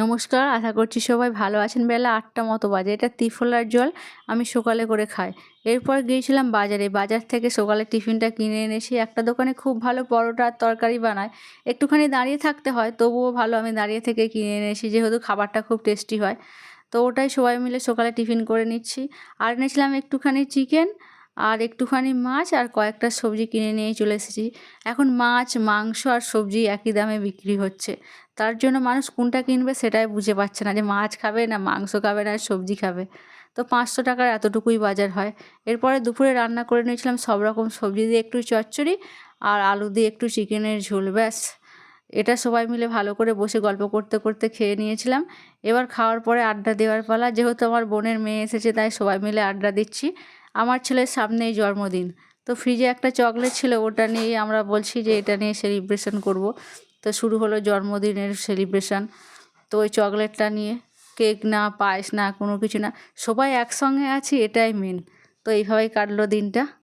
নমস্কার, আশা করছি সবাই ভালো আছেন। বেলা ৮টা মতো বাজে। এটা ত্রিফলার জল আমি সকালে করে খাই। এরপর গিয়েছিলাম বাজারে। বাজার থেকে সকালে টিফিনটা কিনে এনেছি। একটা দোকানে খুব ভালো পরোটা আর তরকারি বানায়। একটুখানি দাঁড়িয়ে থাকতে হয়, তবুও ভালো আমি দাঁড়িয়ে থেকে কিনে এনেছি, যেহেতু খাবারটা খুব টেস্টি হয়। তো ওটাই সবাই মিলে সকালে টিফিন করে নিচ্ছি। আর এনেছিলাম একটুখানি চিকেন আর একটুখানি মাছ আর কয়েকটা সবজি কিনে নিয়ে চলে এসেছি। এখন মাছ, মাংস আর সবজি একই দামে বিক্রি হচ্ছে। তার জন্য মানুষ কোনটা কিনবে সেটাই বুঝে পাচ্ছে না, যে মাছ খাবে না মাংস খাবে না সবজি খাবে। তো 500 টাকার এতটুকুই বাজার হয়। এরপরে দুপুরে রান্না করে নিয়েছিলাম সব রকম সবজি দিয়ে একটু চচ্চড়ি আর আলু দিয়ে একটু চিকেনের ঝোল, ব্যাস। এটা সবাই মিলে ভালো করে বসে গল্প করতে করতে খেয়ে নিয়েছিলাম। এবার খাওয়ার পরে আড্ডা দেওয়ার পালা। যেহেতু আমার বোনের মেয়ে এসেছে, তাই সবাই মিলে আড্ডা দিচ্ছি। আমার ছেলের সামনেই জন্মদিন। তো ফ্রিজে একটা চকলেট ছিল, ওটা নিয়েই আমরা বলছি যে এটা নিয়ে সেলিব্রেশন করব। তো শুরু হলো জন্মদিনের সেলিব্রেশন। তো ওই চকলেটটা নিয়ে, কেক না, পায়েস না, কোনো কিছু না, সবাই একসঙ্গে আছি, এটাই মেন। তো এইভাবেই কাটলো দিনটা।